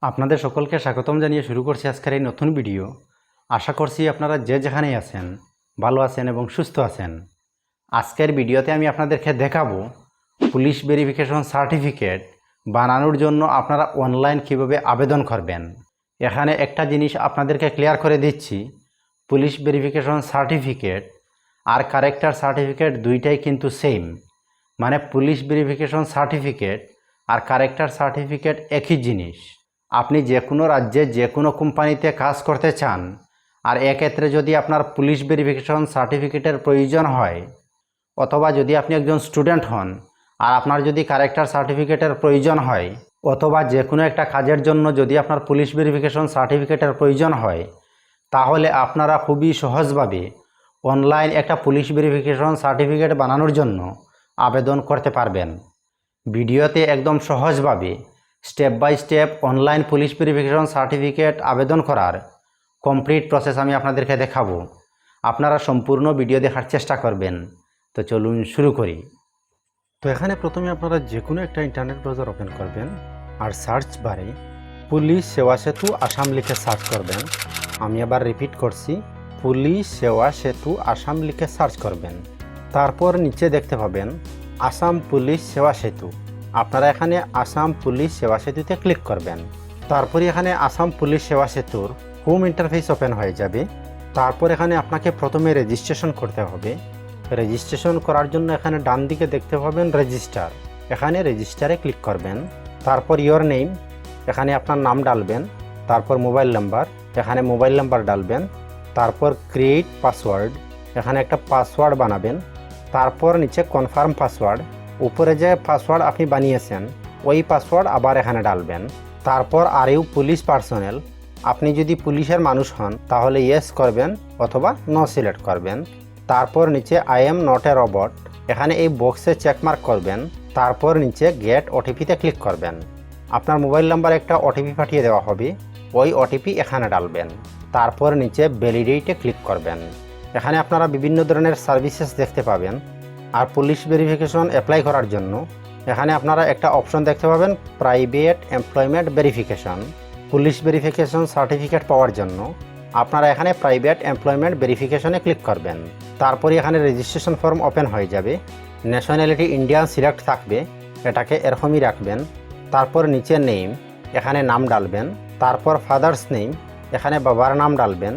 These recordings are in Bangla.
আপনাদের সকলকে স্বাগতম জানিয়ে শুরু করছি আজকের এই নতুন ভিডিও। আশা করছি আপনারা যে যেখানেই আছেন ভালো আছেন এবং সুস্থ আছেন। আজকের ভিডিওতে আমি আপনাদেরকে দেখাবো পুলিশ ভেরিফিকেশন সার্টিফিকেট বানানোর জন্য আপনারা অনলাইন কিভাবে আবেদন করবেন। এখানে একটা জিনিস আপনাদেরকে ক্লিয়ার করে দিচ্ছি, পুলিশ ভেরিফিকেশন সার্টিফিকেট আর ক্যারেক্টার সার্টিফিকেট দুইটাই কিন্তু সেম, মানে পুলিশ ভেরিফিকেশন সার্টিফিকেট আর ক্যারেক্টার সার্টিফিকেট একই জিনিস। আপনি যে কোনো রাজ্যে যে কোনো কোম্পানিতে কাজ করতে চান আর এক্ষেত্রে যদি আপনার পুলিশ ভেরিফিকেশন সার্টিফিকেটের প্রয়োজন হয়, অথবা যদি আপনি একজন স্টুডেন্ট হন আর আপনার যদি ক্যারেক্টার সার্টিফিকেটের প্রয়োজন হয়, অথবা যে কোনো একটা কাজের জন্য যদি আপনার পুলিশ ভেরিফিকেশন সার্টিফিকেটের প্রয়োজন হয়, তাহলে আপনারা খুবই সহজভাবে অনলাইন একটা পুলিশ ভেরিফিকেশন সার্টিফিকেট বানানোর জন্য আবেদন করতে পারবেন। ভিডিওতে একদম সহজভাবে step by step online police verification certificate আবেদন করার কমপ্লিট প্রসেস আমি আপনাদেরকে দেখাবো। আপনারা সম্পূর্ণ ভিডিও দেখার চেষ্টা করবেন। তো চলুন শুরু করি। তো এখানে প্রথমে আপনারা যে কোনো একটা ইন্টারনেট ব্রাউজার ওপেন করবেন আর সার্চ বারে পুলিশ সেবা সেতু আসাম লিখে সার্চ করবেন। আমি আবার রিপিট করছি, পুলিশ সেবা সেতু আসাম লিখে সার্চ করবেন। তারপর নিচে দেখতে পাবেন আসাম পুলিশ সেবা সেতু। আপনারা এখানে আসাম পুলিশ সেবা সেতুতে ক্লিক করবেন। তারপরে এখানে আসাম পুলিশ সেবা সেতুর হোম ইন্টারফেস ওপেন হয়ে যাবে। তারপর এখানে আপনাকে প্রথমে রেজিস্ট্রেশন করতে হবে। রেজিস্ট্রেশন করার জন্য এখানে ডান দিকে দেখতে পাবেন রেজিস্টার, এখানে রেজিস্টারে ক্লিক করবেন। তারপর ইয়োর নেম, এখানে আপনার নাম ডালবেন। তারপর মোবাইল নাম্বার, এখানে মোবাইল নাম্বার ডালবেন। তারপর ক্রিয়েট পাসওয়ার্ড, এখানে একটা পাসওয়ার্ড বানাবেন। তারপর নিচে কনফার্ম পাসওয়ার্ড, উপরে যে পাসওয়ার্ড আপনি বানিয়েছেন ওই পাসওয়ার্ড আবার এখানে ডালবেন। তারপর আর ইউ পুলিশ পার্সোনেল, আপনি যদি পুলিশের মানুষ হন তাহলে ইয়েস করবেন অথবা নো সিলেক্ট করবেন। তারপর নিচে I am not a robot, এখানে এই বক্সে চেকমার্ক করবেন। তারপর নিচে গেট ওটিপিতে ক্লিক করবেন। আপনার মোবাইল নাম্বার একটা ওটিপি পাঠিয়ে দেওয়া হবে, ওই ওটিপি এখানে ডালবেন। তারপর নিচে ভ্যালিডেটে ক্লিক করবেন। এখানে আপনারা বিভিন্ন ধরনের সার্ভিসেস দেখতে পাবেন। আর পুলিশ ভেরিফিকেশন অ্যাপ্লাই করার জন্য এখানে আপনারা একটা অপশন দেখতে পাবেন, private employment verification. Police verification certificate পাওয়ার জন্য আপনারা এখানে প্রাইভেট এমপ্লয়মেন্ট ভেরিফিকেশনে ক্লিক করবেন। তারপরে এখানে রেজিস্ট্রেশন ফর্ম ওপেন হয়ে যাবে। ন্যাশনালিটি ইন্ডিয়ান সিলেক্ট থাকবে, এটাকে এরকমই রাখবেন। তারপর নিচে নেম, এখানে নাম ডালবেন। তারপর ফাদার্স নেম, এখানে বাবার নাম ডালবেন।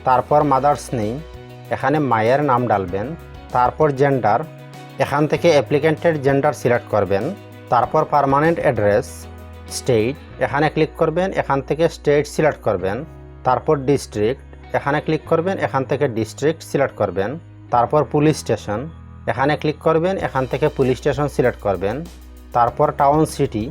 তারপর মাদার্স নেম, এখানে মায়ের নাম ডালবেন। তারপর জেন্ডার, এখান থেকে অ্যাপ্লিকেন্টের জেন্ডার সিলেক্ট করবেন। তারপর পার্মানেন্ট অ্যাড্রেস, স্টেট, এখানে ক্লিক করবেন, এখান থেকে স্টেট সিলেক্ট করবেন। তারপর ডিস্ট্রিক্ট, এখানে ক্লিক করবেন, এখান থেকে ডিস্ট্রিক্ট সিলেক্ট করবেন। তারপর পুলিশ স্টেশন, এখানে ক্লিক করবেন, এখান থেকে পুলিশ স্টেশন সিলেক্ট করবেন। তারপর টাউন সিটি,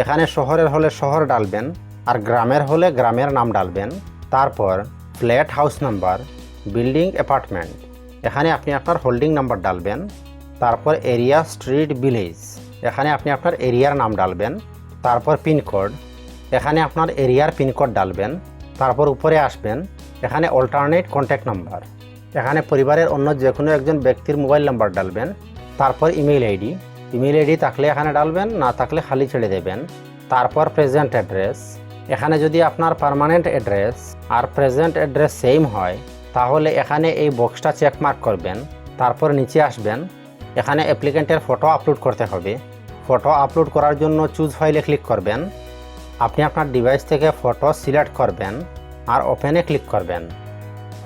এখানে শহরের হলে শহর ডালবেন আর গ্রামের হলে গ্রামের নাম ডালবেন। তারপর flat house number, building apartment, এখানে আপনি আপনার হোল্ডিং নাম্বার ডালবেন। তারপর এরিয়া স্ট্রিট ভিলেজ, এখানে আপনি আপনার এরিয়ার নাম ডালবেন। তারপর পিনকোড, এখানে আপনার এরিয়ার পিনকোড ডালবেন। তারপর উপরে আসবেন, এখানে অল্টারনেট কন্ট্যাক্ট নাম্বার, এখানে পরিবারের অন্য যে কোনো একজন ব্যক্তির মোবাইল নাম্বার ডালবেন। তারপর ইমেইল আইডি, ইমেইল আইডি থাকলে এখানে ডালবেন, না থাকলে খালি ছেড়ে দেবেন। তারপর প্রেজেন্ট অ্যাড্রেস, এখানে যদি আপনার পার্মানেন্ট অ্যাড্রেস আর প্রেজেন্ট অ্যাড্রেস সেম হয় তাহলে এখানে এই বক্সটা চেকমার্ক করবেন। তারপর নিচে আসবেন, এখানে অ্যাপ্লিকেন্টের ফটো আপলোড করতে হবে। ফটো আপলোড করার জন্য চুজ ফাইলে ক্লিক করবেন। আপনি আপনার ডিভাইস থেকে ফটো সিলেক্ট করবেন আর ওপেনে ক্লিক করবেন।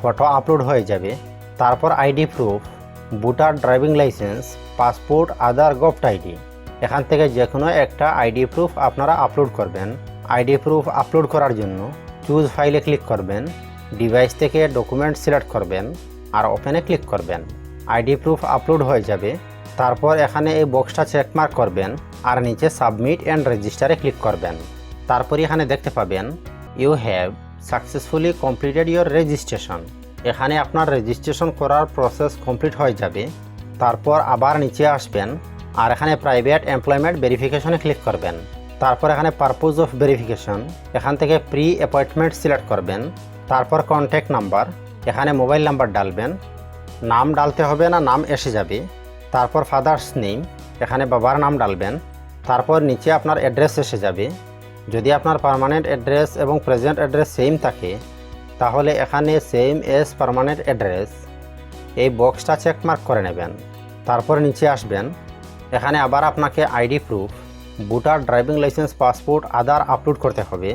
ফটো আপলোড হয়ে যাবে। তারপর ID proof, voter driving licence, passport, Aadhaar, govt ID, এখান থেকে যে কোনো একটা আইডি প্রুফ আপনারা আপলোড করবেন। আইডি প্রুফ আপলোড করার জন্য চুজ ফাইলে ক্লিক করবেন, ডিভাইস থেকে ডকুমেন্ট সিলেক্ট করবেন আর ওপেনে ক্লিক করবেন। আইডি প্রুফ আপলোড হয়ে যাবে। তারপর এখানে এই বক্সটা চেকমার্ক করবেন আর নিচে সাবমিট অ্যান্ড রেজিস্টারে ক্লিক করবেন। তারপর এখানে দেখতে পাবেন you have successfully completed your registration, এখানে আপনার রেজিস্ট্রেশন করার প্রসেস কমপ্লিট হয়ে যাবে। তারপর আবার নিচে আসবেন আর এখানে প্রাইভেট এমপ্লয়মেন্ট ভেরিফিকেশনে ক্লিক করবেন। তারপর এখানে পারপোজ অফ ভেরিফিকেশন, এখান থেকে প্রি অ্যাপয়েন্টমেন্ট সিলেক্ট করবেন। তারপর কন্ট্যাক্ট নাম্বার, এখানে মোবাইল নাম্বার ডালবেন। নাম ডালতে হবে না, নাম এসে যাবে। তারপর ফাদার্স নেম, এখানে বাবার নাম ডালবেন। তারপর নিচে আপনার অ্যাড্রেস এসে যাবে। যদি আপনার পার্মানেন্ট অ্যাড্রেস এবং প্রেজেন্ট অ্যাড্রেস সেম থাকে তাহলে এখানে সেম এজ পার্মানেন্ট অ্যাড্রেস এই বক্সটা চেকমার্ক করে নেবেন। তারপর নিচে আসবেন, এখানে আবার আপনাকে ID proof, voter, driving licence, passport, Aadhaar upload করতে হবে।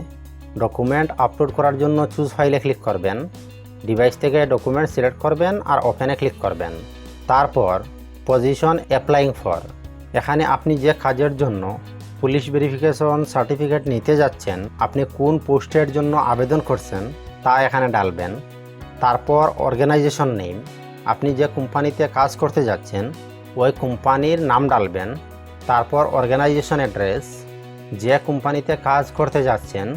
ডকুমেন্ট আপলোড করার জন্য চুজ ফাইলে ক্লিক করবেন, ডিভাইস থেকে ডকুমেন্ট সিলেক্ট করবেন আর ওপেনে ক্লিক করবেন। তারপর পজিশন অ্যাপ্লাইং ফর, এখানে আপনি যে কাজের জন্য পুলিশ ভেরিফিকেশন সার্টিফিকেট নিতে যাচ্ছেন, আপনি কোন পোস্টের জন্য আবেদন করছেন তা এখানে ডালবেন। তারপর অর্গানাইজেশন নেম, আপনি যে কোম্পানিতে কাজ করতে যাচ্ছেন ওই কোম্পানির নাম ডালবেন। তারপর অর্গানাইজেশন অ্যাড্রেস, যে কোম্পানিতে কাজ করতে যাচ্ছেন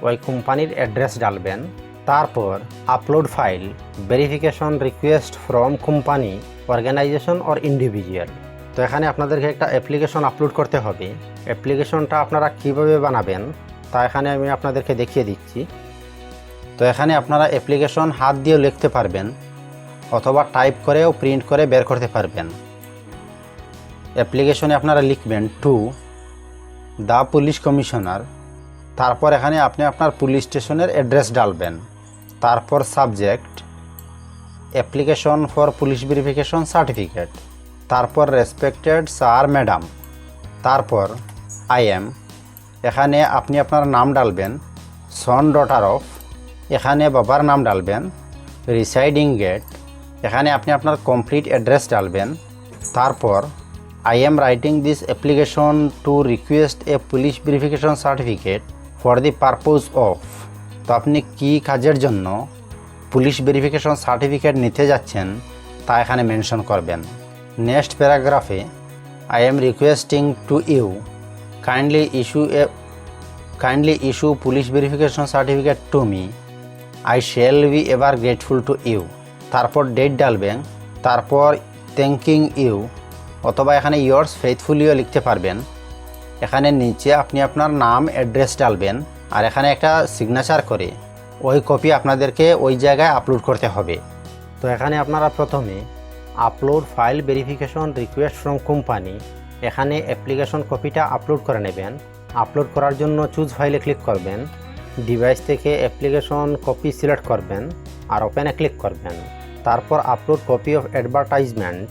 ওই কোম্পানির অ্যাড্রেস ডালবেন। তারপর upload file, verification request from company, organisation or individual. তো এখানে আপনাদেরকে একটা অ্যাপ্লিকেশন আপলোড করতে হবে। অ্যাপ্লিকেশনটা আপনারা কিভাবে বানাবেন তা এখানে আমি আপনাদেরকে দেখিয়ে দিচ্ছি। তো এখানে আপনারা অ্যাপ্লিকেশন হাত দিয়েও লিখতে পারবেন অথবা টাইপ করেও প্রিন্ট করে বের করতে পারবেন। অ্যাপ্লিকেশনে আপনারা লিখবেন টু দ্য পুলিশ কমিশনার, তারপর এখানে আপনি আপনার পুলিশ স্টেশনের অ্যাড্রেস ডালবেন। তারপর subject application for police verification certificate, তারপর রেসপেক্টেড স্যার ম্যাডাম, তারপর আই এম, এখানে আপনি আপনার নাম ডালবেন, সন ডটার অফ, এখানে বাবার নাম ডালবেন, রিসাইডিং গেট, এখানে আপনি আপনার কমপ্লিট অ্যাড্রেস ডালবেন। তারপর I am writing this application to request a police verification certificate for the purpose of, তো আপনি কী কাজের জন্য পুলিশ ভেরিফিকেশন সার্টিফিকেট নিতে যাচ্ছেন তা এখানে মেনশন করবেন। নেক্সট প্যারাগ্রাফে I am requesting to you kindly issue police verification certificate to me, I shall be ever grateful to you. তারপর ডেট ডালবেন, তারপর থ্যাঙ্কিং ইউ অথবা এখানে ইয়ার্স ফেথফুলিও লিখতে পারবেন। এখানে নিচে আপনি আপনার নাম অ্যাড্রেস ডালবেন আর এখানে একটা সিগনেচার করে ওই কপি আপনাদেরকে ওই জায়গায় আপলোড করতে হবে। তো এখানে আপনারা প্রথমে upload file verification request from company, এখানে অ্যাপ্লিকেশন কপিটা আপলোড করে নেবেন। আপলোড করার জন্য চুজ ফাইলে ক্লিক করবেন, ডিভাইস থেকে অ্যাপ্লিকেশন কপি সিলেক্ট করবেন আর ওপেনে ক্লিক করবেন। তারপর আপলোড কপি অফ অ্যাডভার্টাইজমেন্ট,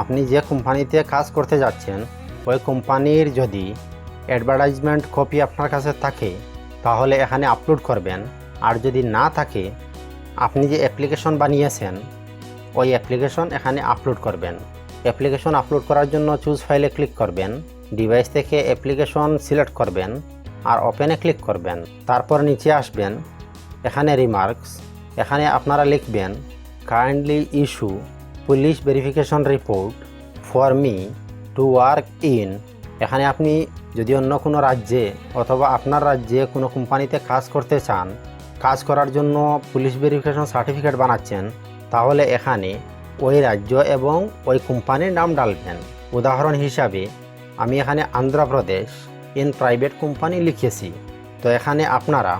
আপনি যে কোম্পানিতে কাজ করতে যাচ্ছেন ওই কোম্পানির যদি অ্যাডভার্টাইজমেন্ট কপি আপনার কাছে থাকে তাহলে এখানে আপলোড করবেন, আর যদি না থাকে আপনি যে অ্যাপ্লিকেশন বানিয়েছেন ওই অ্যাপ্লিকেশন এখানে আপলোড করবেন। অ্যাপ্লিকেশন আপলোড করার জন্য চুজ ফাইলে ক্লিক করবেন, ডিভাইস থেকে অ্যাপ্লিকেশন সিলেক্ট করবেন আর ওপেনে ক্লিক করবেন। তারপর নিচে আসবেন, এখানে রিমার্কস, এখানে আপনারা লিখবেন kindly issue police verification report for me to work in, এখানে আপনি যদি অন্য কোনো রাজ্যে অথবা আপনার রাজ্যে কোনো কোম্পানিতে কাজ করতে চান, কাজ করার জন্য পুলিশ ভেরিফিকেশন সার্টিফিকেট বানাচ্ছেন, তাহলে এখানে ওই রাজ্য এবং ওই কোম্পানির নাম ডালবেন। উদাহরণ হিসাবে আমি এখানে অন্ধ্রপ্রদেশ ইন প্রাইভেট কোম্পানি লিখেছি। তো এখানে আপনারা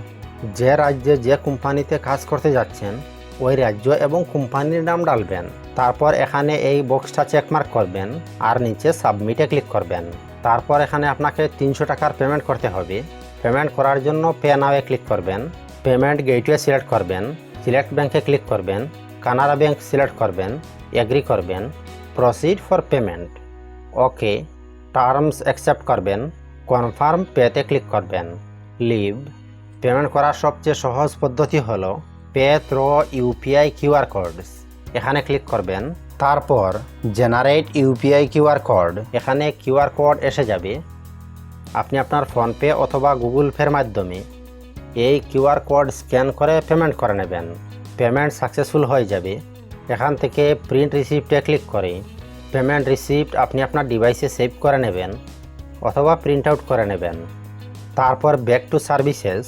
যে রাজ্যে যে কোম্পানিতে কাজ করতে যাচ্ছেন ওই রাজ্য এবং কোম্পানির নাম ডালবেন। তারপর এখানে এই বক্সটা চেকমার্ক করবেন আর নিচে সাবমিটে ক্লিক করবেন। তারপর এখানে আপনাকে 300 টাকার পেমেন্ট করতে হবে। পেমেন্ট করার জন্য পে নাওয়ে ক্লিক করবেন, পেমেন্ট গেটওয়ে সিলেক্ট করবেন, সিলেক্ট ব্যাঙ্কে ক্লিক করবেন, কানাড়া ব্যাঙ্ক সিলেক্ট করবেন, এগ্রি করবেন, proceed for payment, okay, terms accept করবেন, কনফার্ম পেতে ক্লিক করবেন, লিভ। পেমেন্ট করার সবচেয়ে সহজ পদ্ধতি হলো pay through UPI QR codes, এখানে ক্লিক করবেন। তারপর জেনারেট ইউপিআই কিউআর কোড, এখানে কিউআর কোড এসে যাবে। আপনি আপনার ফোনপে অথবা গুগল পের মাধ্যমে এই কিউআর কোড স্ক্যান করে পেমেন্ট করে নেবেন। পেমেন্ট সাকসেসফুল হয়ে যাবে। এখান থেকে প্রিন্ট রিসিপ্টে ক্লিক করে পেমেন্ট রিসিপ্ট আপনি আপনার ডিভাইসে সেভ করে নেবেন অথবা প্রিন্ট আউট করে নেবেন। তারপর ব্যাক টু সার্ভিসেস,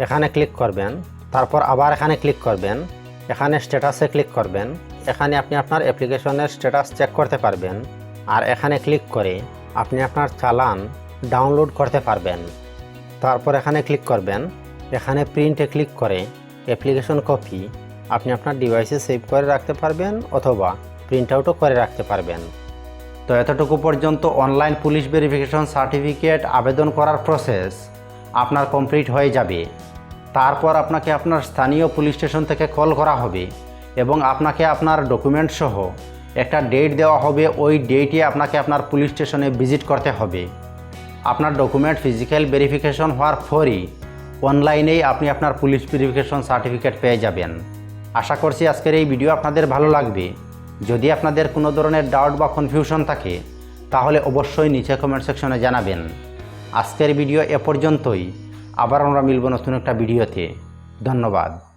এখানে ক্লিক করবেন। তারপর আবার এখানে ক্লিক করবেন, এখানে স্ট্যাটাসে ক্লিক করবেন। এখানে আপনি আপনার অ্যাপ্লিকেশনের স্ট্যাটাস চেক করতে পারবেন আর এখানে ক্লিক করে আপনি আপনার চালান ডাউনলোড করতে পারবেন। তারপর এখানে ক্লিক করবেন, এখানে প্রিন্টে ক্লিক করে অ্যাপ্লিকেশন কপি আপনি আপনার ডিভাইসে সেভ করে রাখতে পারবেন অথবা প্রিন্ট আউটও করে রাখতে পারবেন। তো এতটুকু পর্যন্ত অনলাইন পুলিশ ভেরিফিকেশন সার্টিফিকেট আবেদন করার প্রসেস। আপনার কমপ্লিট হয়ে যাবে। তারপর আপনাকে আপনার স্থানীয় পুলিশ স্টেশন থেকে কল করা হবে এবং আপনাকে আপনার ডকুমেন্ট সহ একটা ডেট দেওয়া হবে। ওই ডেটে আপনাকে আপনার পুলিশ স্টেশনে ভিজিট করতে হবে। আপনার ডকুমেন্ট ফিজিক্যাল ভেরিফিকেশন হওয়ার পরই অনলাইনেই আপনি আপনার পুলিশ ভেরিফিকেশন সার্টিফিকেট পেয়ে যাবেন। আশা করছি আজকের এই ভিডিও আপনাদের ভালো লাগবে। যদি আপনাদের কোনো ধরনের ডাউট বা কনফিউশন থাকে তাহলে অবশ্যই নিচে কমেন্ট সেকশনে জানাবেন। আজকের ভিডিও এ পর্যন্তই। আবার আমরা মিলব নতুন একটা ভিডিওতে। ধন্যবাদ।